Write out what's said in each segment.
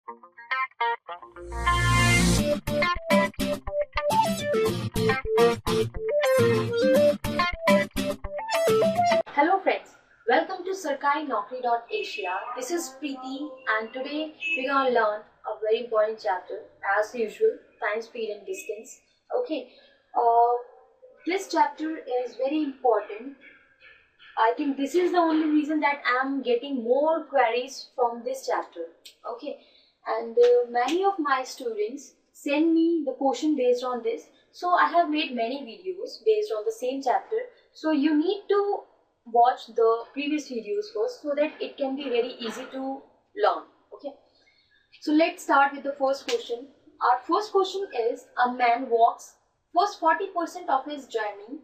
Hello friends, welcome to SarkariNaukri.Asia. This is Preeti and today we're going to learn a very important chapter as usual, time, speed and distance. Okay, this chapter is very important. I think this is the only reason that I'm getting more queries from this chapter. Okay, and many of my students send me the question based on this. So I have made many videos based on the same chapter. So you need to watch the previous videos first so that it can be very easy to learn. Okay, so let's start with the first question. Our first question is, a man walks first 40% of his journey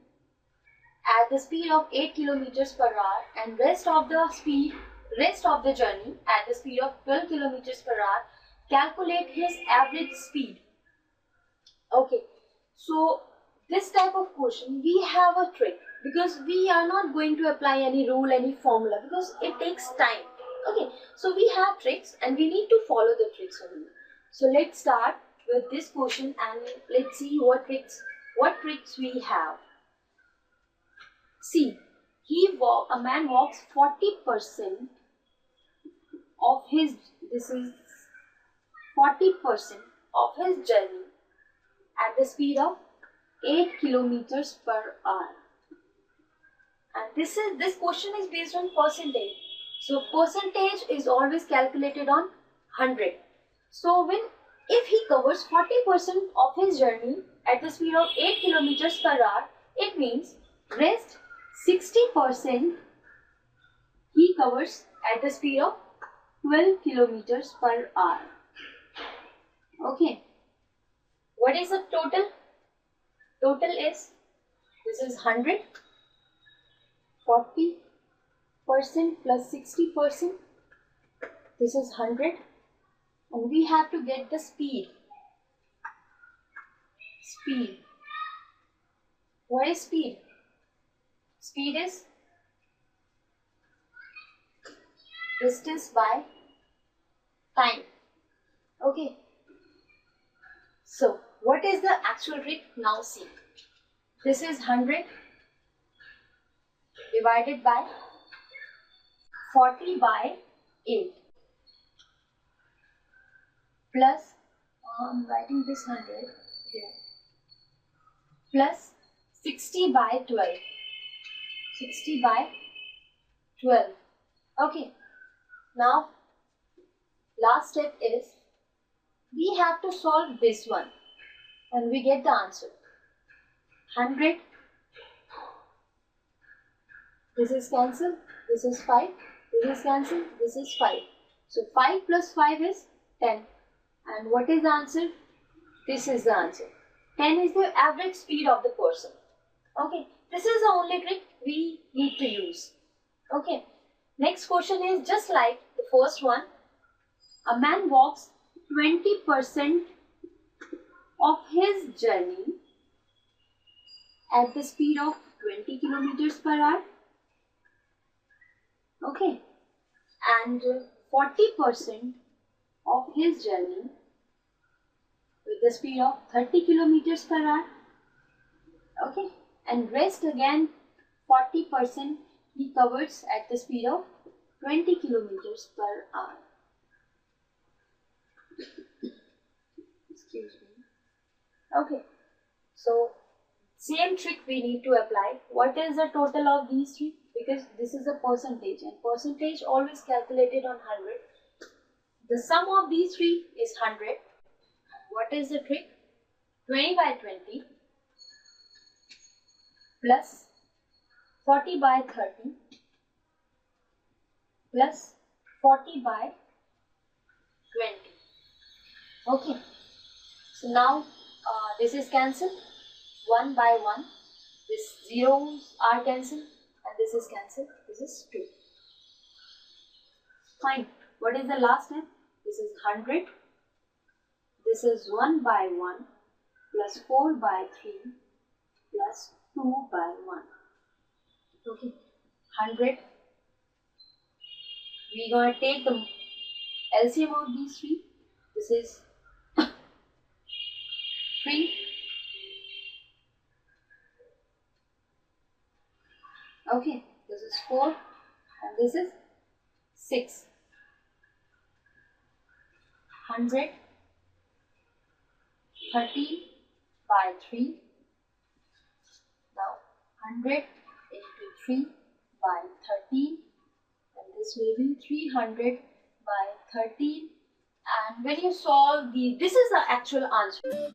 at the speed of 8 kilometers per hour and rest of the journey at the speed of 12 kilometers per hour. Calculate his average speed. Okay, so this type of question we have a trick, because we are not going to apply any rule, any formula, because it takes time. Okay, so we have tricks and we need to follow the tricks only. So let's start with this question and let's see what tricks we have. See, a man walks 40% of his, this is 40% of his journey at the speed of 8 kilometers per hour. And this question is based on percentage. So percentage is always calculated on 100. So if he covers 40% of his journey at the speed of 8 kilometers per hour, it means rest 60% he covers at the speed of 12 kilometers per hour. Okay. What is the total? Total is, this is 100, 40% plus 60%. This is 100. And we have to get the speed. Speed. What is speed? Speed is distance by time. Okay. So, what is the actual trick? Now see. This is 100 divided by 40 by 8 plus, I'm writing this 100 here, plus 60 by 12. 60 by 12. Okay. Now, last step is, we have to solve this one and we get the answer. 100. This is cancelled. This is 5. This is cancelled. This is 5. So 5 plus 5 is 10. And what is the answer? This is the answer. 10 is the average speed of the person. Okay. This is the only trick we need to use. Okay. Next question is just like the first one. A man walks 20% of his journey at the speed of 20 kilometers per hour. Okay. And 40% of his journey with the speed of 30 kilometers per hour. Okay. And rest again 40% he covers at the speed of 20 kilometers per hour. Excuse me. Okay. So, same trick we need to apply. What is the total of these three? Because this is a percentage and percentage always calculated on 100. The sum of these three is 100. What is the trick? 20 by 20 plus 40 by 30 plus 40 by 20. Okay. So now this is cancelled 1 by 1. This zeros are cancelled and this is cancelled. This is 2. Fine. What is the last step? This is 100. This is 1 by 1 plus 4 by 3 plus 2 by 1. Okay. 100. We are going to take the LCM of these three. is 3. Okay, this is 4 and this is 6. 100, 30 by 3. Now 100 into 3 by 13, and this will be 300 by 13. And when you solve this is the actual answer.